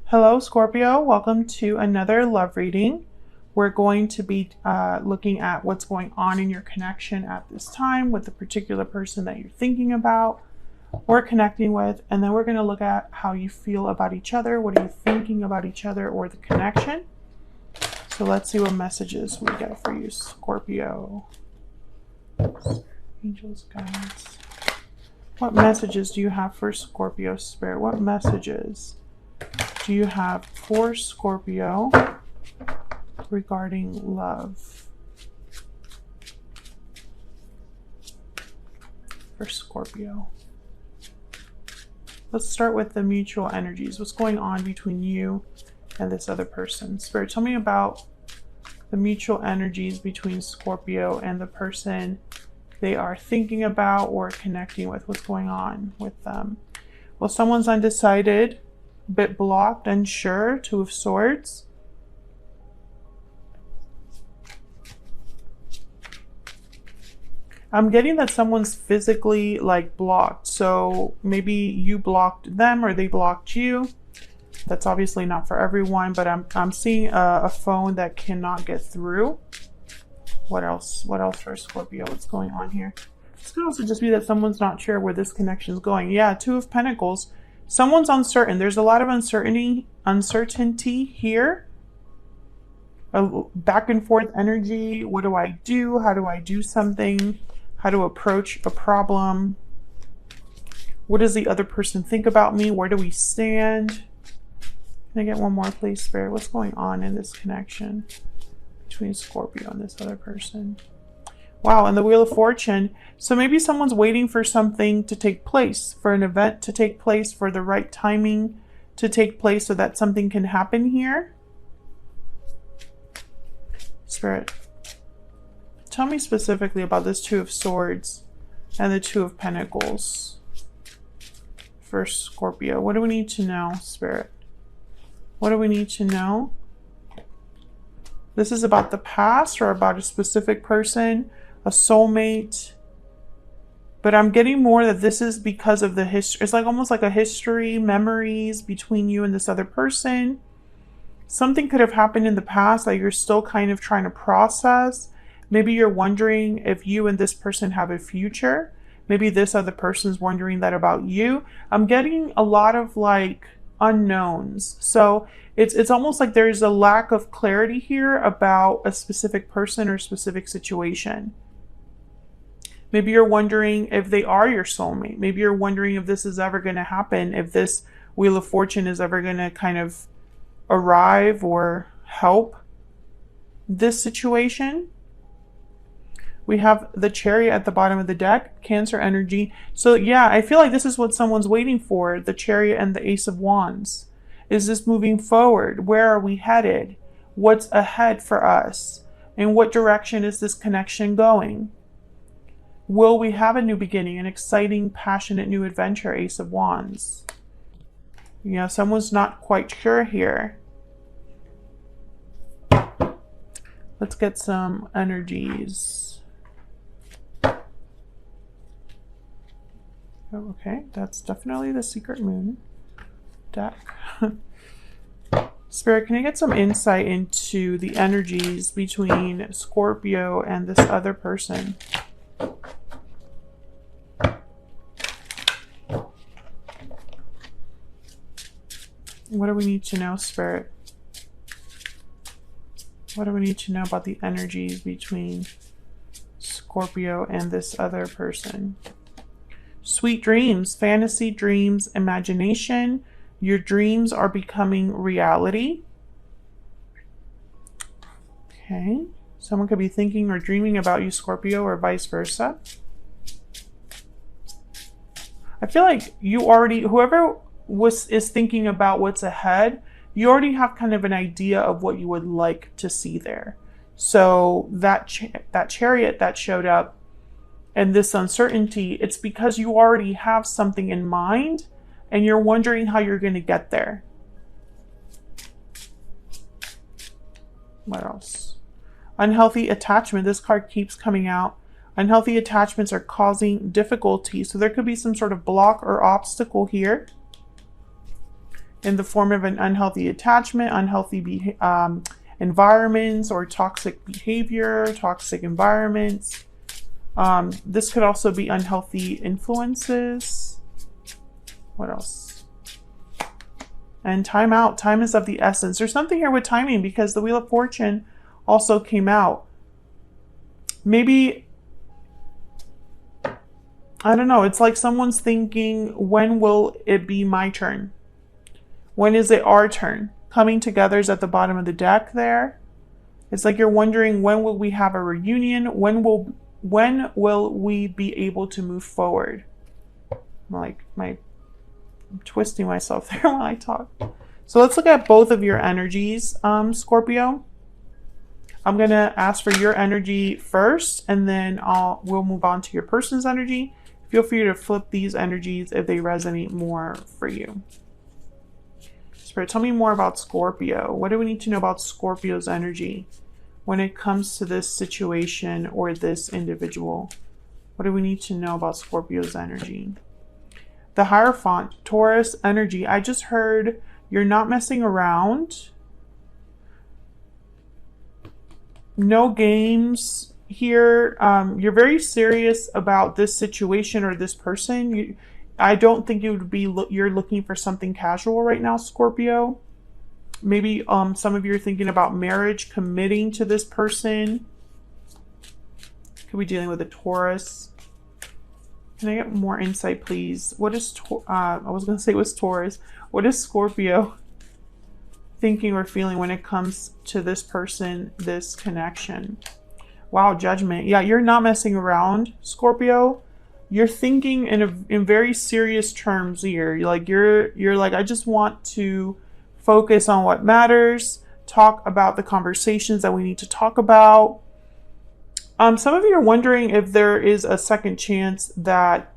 Hello, Scorpio. Welcome to another love reading. We're going to be looking at what's going on in your connection at this time with the particular person that you're thinking about or connecting with. And then we're going to look at how you feel about each other. What are you thinking about each other or the connection? So let's see what messages we get for you, Scorpio. Angels, guides. What messages do you have for Scorpio Spirit? What messages do you have for Scorpio regarding love? For Scorpio. Let's start with the mutual energies. What's going on between you and this other person? Spirit, tell me about the mutual energies between Scorpio and the person they are thinking about or connecting with. What's going on with them? Well, someone's undecided, a bit blocked, unsure, Two of Swords. I'm getting that someone's physically blocked. So maybe you blocked them or they blocked you. That's obviously not for everyone, but I'm seeing a phone that cannot get through. What else? What else for Scorpio? What's going on here? This could also just be that someone's not sure where this connection is going. Yeah, Two of Pentacles. Someone's uncertain. There's a lot of uncertainty here. A back and forth energy. What do I do? How do I do something? How to approach a problem? What does the other person think about me? Where do we stand? Can I get one more, please, Spirit? What's going on in this connection between Scorpio and this other person? Wow, and the Wheel of Fortune. So maybe someone's waiting for something to take place, for an event to take place, for the right timing to take place so that something can happen here. Spirit, tell me specifically about this Two of Swords and the Two of Pentacles for Scorpio. What do we need to know, Spirit? What do we need to know? This is about the past or about a specific person, a soulmate. But I'm getting more that this is because of the history. It's almost like a history, memories between you and this other person. Something could have happened in the past that you're still kind of trying to process. Maybe you're wondering if you and this person have a future. Maybe this other person's wondering that about you. I'm getting a lot of unknowns. So it's almost like there's a lack of clarity here about a specific person or specific situation. Maybe you're wondering if they are your soulmate. Maybe you're wondering if this is ever going to happen, if this Wheel of Fortune is ever going to kind of arrive or help this situation. We have the Chariot at the bottom of the deck, Cancer energy. So yeah, I feel like this is what someone's waiting for, the Chariot and the Ace of Wands. Is this moving forward? Where are we headed? What's ahead for us? In what direction is this connection going? Will we have a new beginning, an exciting, passionate new adventure, Ace of Wands? Yeah, someone's not quite sure here. Let's get some energies. Okay, that's definitely the Secret Moon deck. Spirit, can I get some insight into the energies between Scorpio and this other person? What do we need to know, Spirit? What do we need to know about the energies between Scorpio and this other person? Sweet dreams, fantasy dreams, imagination. Your dreams are becoming reality. Okay. Someone could be thinking or dreaming about you, Scorpio, or vice versa. I feel like you already, whoever is thinking about what's ahead, you already have kind of an idea of what you would like to see there. So that Chariot that showed up and this uncertainty, it's because you already have something in mind and you're wondering how you're going to get there. What else? Unhealthy attachment. This card keeps coming out. Unhealthy attachments are causing difficulty. So there could be some sort of block or obstacle here. in the form of an unhealthy attachment, unhealthy environments, or toxic behavior, toxic environments. This could also be unhealthy influences. What else? And time out. Time is of the essence. There's something here with timing because the Wheel of Fortune also came out. Maybe, I don't know. It's like someone's thinking, when will it be my turn? When is it our turn? Coming together is at the bottom of the deck there. It's like you're wondering, when will we have a reunion? When will we be able to move forward? I'm twisting myself there when I talk. So let's look at both of your energies, Scorpio. I'm going to ask for your energy first, and then we'll move on to your person's energy. Feel free to flip these energies if they resonate more for you. Spirit, tell me more about Scorpio. What do we need to know about Scorpio's energy when it comes to this situation or this individual? What do we need to know about Scorpio's energy? The Hierophant, Taurus energy. I just heard you're not messing around. No games here. You're very serious about this situation or this person. I don't think it would be you're looking for something casual right now, Scorpio. Maybe some of you are thinking about marriage, committing to this person. Could be dealing with a Taurus. Can I get more insight, please? What is I was going to say it was Taurus. What is Scorpio thinking or feeling when it comes to this person, this connection? Wow, Judgment. Yeah, you're not messing around, Scorpio. You're thinking in very serious terms here. You're like, I just want to focus on what matters, talk about the conversations that we need to talk about. Some of you are wondering if there is a second chance that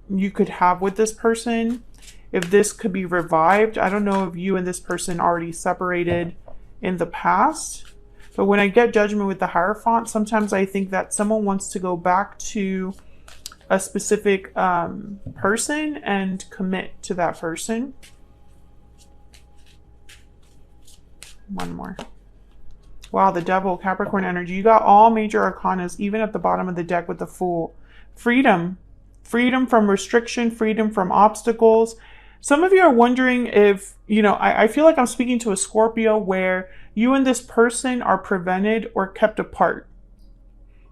you could have with this person, if this could be revived. I don't know if you and this person already separated in the past, but when I get Judgment with the Hierophant, sometimes I think that someone wants to go back to a specific person and commit to that person. One more. Wow, the Devil, Capricorn energy. You got all major arcanas, even at the bottom of the deck with the Fool. Freedom. Freedom from restriction, freedom from obstacles. Some of you are wondering if, I feel like I'm speaking to a Scorpio where you and this person are prevented or kept apart.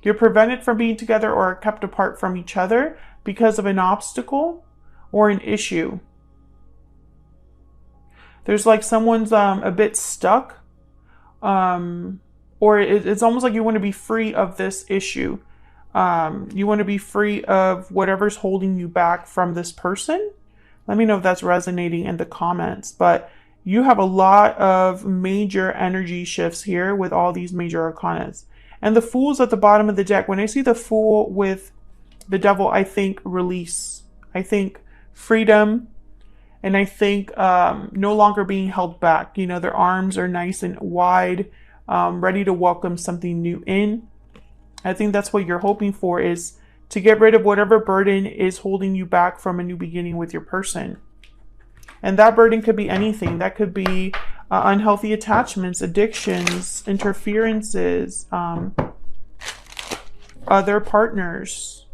You're prevented from being together or kept apart from each other because of an obstacle or an issue. There's like someone's a bit stuck. Or it's almost like you want to be free of this issue. You want to be free of whatever's holding you back from this person. Let me know if that's resonating in the comments. But you have a lot of major energy shifts here with all these major arcanas. And the Fool's at the bottom of the deck. When I see the Fool with the Devil, I think release. I think freedom. And I think no longer being held back. Their arms are nice and wide, ready to welcome something new in. I think that's what you're hoping for, is to get rid of whatever burden is holding you back from a new beginning with your person. And that burden could be anything. That could be unhealthy attachments, addictions, interferences, other partners.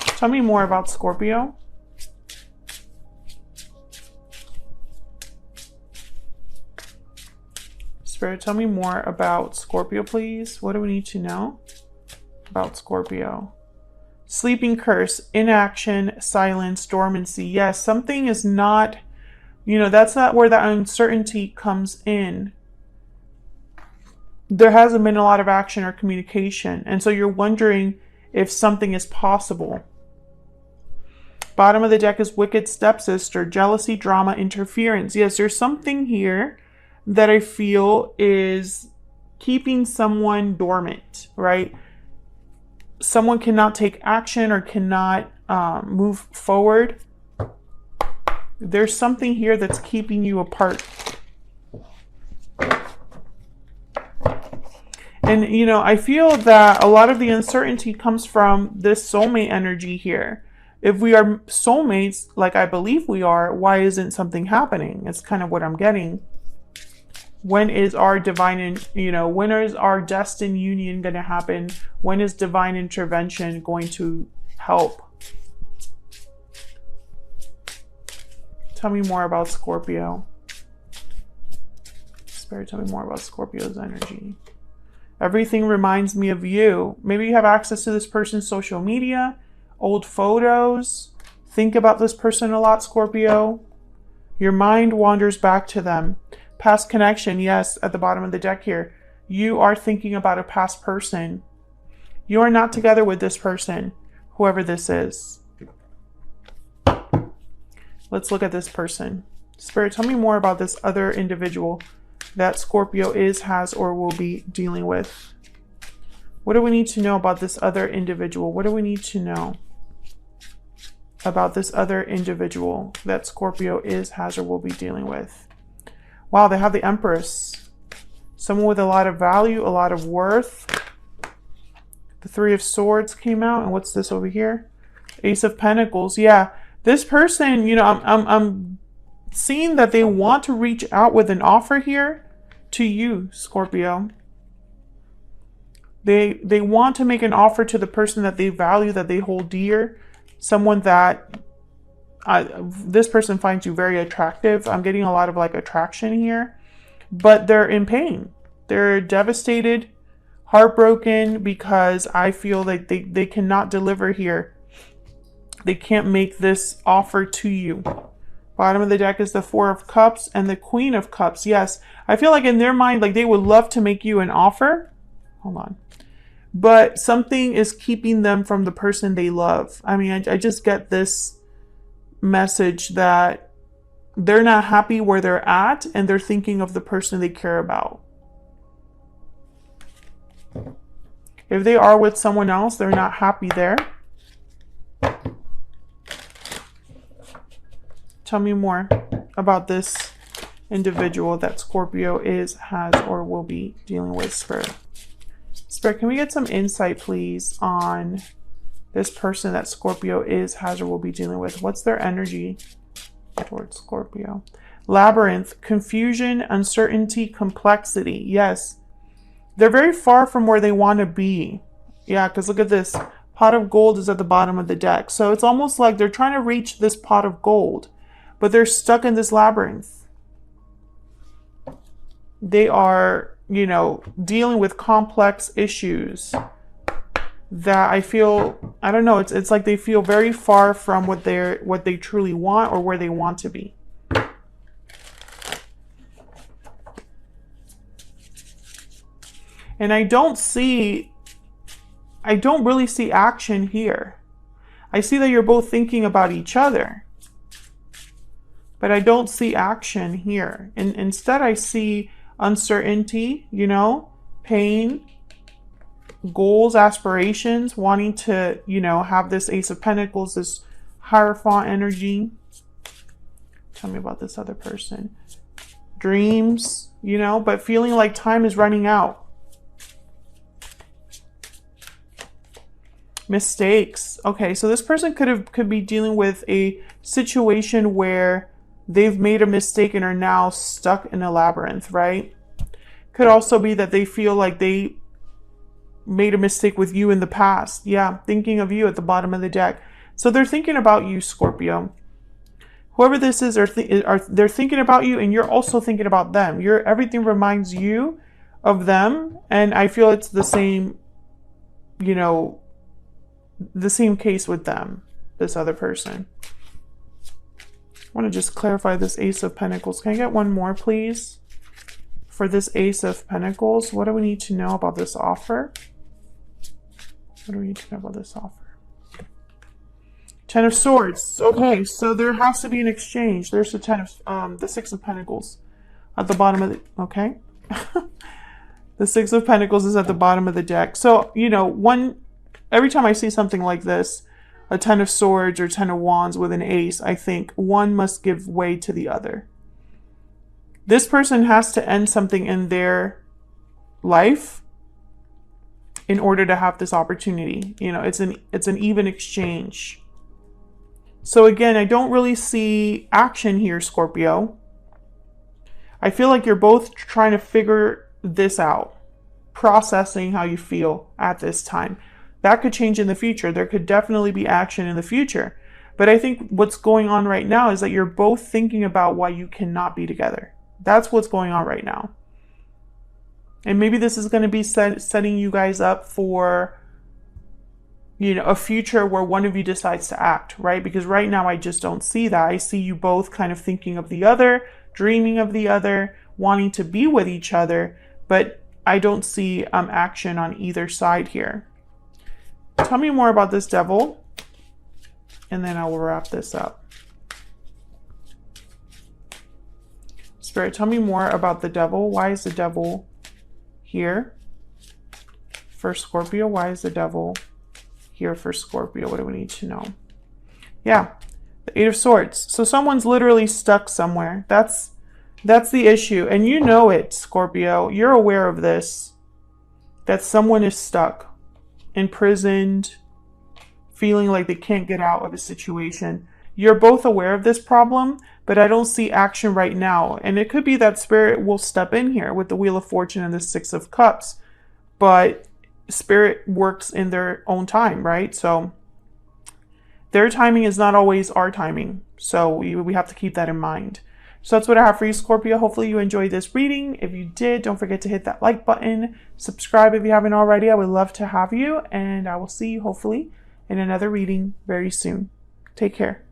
Tell me more about Scorpio. Spirit, tell me more about Scorpio, please. What do we need to know about Scorpio? Sleeping curse, inaction, silence, dormancy. Yes, something is not, that's not where the uncertainty comes in. There hasn't been a lot of action or communication. And so you're wondering if something is possible. Bottom of the deck is wicked stepsister, jealousy, drama, interference. Yes, there's something here that I feel is keeping someone dormant, right? Someone cannot take action or cannot move forward. There's something here that's keeping you apart. And, I feel that a lot of the uncertainty comes from this soulmate energy here. if we are soulmates, like I believe we are, why isn't something happening? It's kind of what I'm getting. When is our divine, when is our destined union going to happen? When is divine intervention going to help? Tell me more about Scorpio. Spirit, tell me more about Scorpio's energy. Everything reminds me of you. Maybe you have access to this person's social media, old photos. Think about this person a lot, Scorpio. Your mind wanders back to them. Past connection, yes, at the bottom of the deck here. You are thinking about a past person. You are not together with this person, whoever this is. Let's look at this person. Spirit, tell me more about this other individual that Scorpio is, has, or will be dealing with. What do we need to know about this other individual? What do we need to know about this other individual that Scorpio is, has, or will be dealing with? Wow, they have the Empress. Someone with a lot of value, a lot of worth. The Three of Swords came out. And what's this over here? Ace of Pentacles. Yeah, this person, I'm seeing that they want to reach out with an offer here to you, Scorpio. They want to make an offer to the person that they value, that they hold dear. Someone that this person finds you very attractive. I'm getting a lot of like attraction here, but they're in pain. They're devastated, heartbroken, because I feel like they cannot deliver here. They can't make this offer to you. Bottom of the deck is the Four of Cups and the Queen of Cups. Yes, I feel like in their mind, like they would love to make you an offer. Hold on. But something is keeping them from the person they love. I mean, I just get this message that they're not happy where they're at and they're thinking of the person they care about. If they are with someone else, they're not happy there. Tell me more about this individual that Scorpio is, has, or will be dealing with, Spirit. Spirit, can we get some insight, please, on this person that Scorpio is, has, or will be dealing with? What's their energy towards Scorpio? Labyrinth, confusion, uncertainty, complexity. Yes, they're very far from where they want to be. Yeah, because look at this. Pot of gold is at the bottom of the deck. So it's almost like they're trying to reach this pot of gold, but they're stuck in this labyrinth. They are, dealing with complex issues that I feel, I don't know, it's like they feel very far from what they truly want or where they want to be. And I don't really see action here. I see that you're both thinking about each other, but I don't see action here. And instead I see uncertainty, pain, goals, aspirations, wanting to, have this Ace of Pentacles, this Hierophant energy. Tell me about this other person. Dreams, but feeling like time is running out. Mistakes. Okay, so this person could be dealing with a situation where they've made a mistake and are now stuck in a labyrinth, right? Could also be that they feel like they made a mistake with you in the past. Yeah, thinking of you at the bottom of the deck. So they're thinking about you, Scorpio. Whoever this is, they're thinking about you, and you're also thinking about them. Everything reminds you of them, and I feel it's the same, the same case with them, this other person. I want to just clarify this Ace of Pentacles. Can I get one more, please? For this Ace of Pentacles, what do we need to know about this offer? What do we need to know about this offer? Ten of Swords. Okay, so there has to be an exchange. There's the Six of Pentacles at the bottom of the, okay. The Six of Pentacles is at the bottom of the deck. So, every time I see something like this, a Ten of Swords or Ten of Wands with an Ace, I think one must give way to the other. This person has to end something in their life in order to have this opportunity. It's an even exchange. So again, I don't really see action here, Scorpio. I feel like you're both trying to figure this out, processing how you feel at this time. That could change in the future. There could definitely be action in the future. But I think what's going on right now is that you're both thinking about why you cannot be together. That's what's going on right now. And maybe this is going to be setting you guys up for, you know, a future where one of you decides to act, right? Because right now I just don't see that. I see you both kind of thinking of the other, dreaming of the other, wanting to be with each other, but I don't see action on either side here. Tell me more about this devil, and then I will wrap this up. Spirit, tell me more about the devil. Why is the devil here for Scorpio? Why is the devil here for Scorpio? What do we need to know? Yeah, the Eight of Swords. So someone's literally stuck somewhere. That's the issue. And you know it, Scorpio. You're aware of this. That someone is stuck, imprisoned, feeling like they can't get out of a situation. You're both aware of this problem, but I don't see action right now. And it could be that Spirit will step in here with the Wheel of Fortune and the Six of Cups. But Spirit works in their own time, right? So their timing is not always our timing. So we have to keep that in mind. So that's what I have for you, Scorpio. Hopefully you enjoyed this reading. If you did, don't forget to hit that like button. Subscribe if you haven't already. I would love to have you. And I will see you hopefully in another reading very soon. Take care.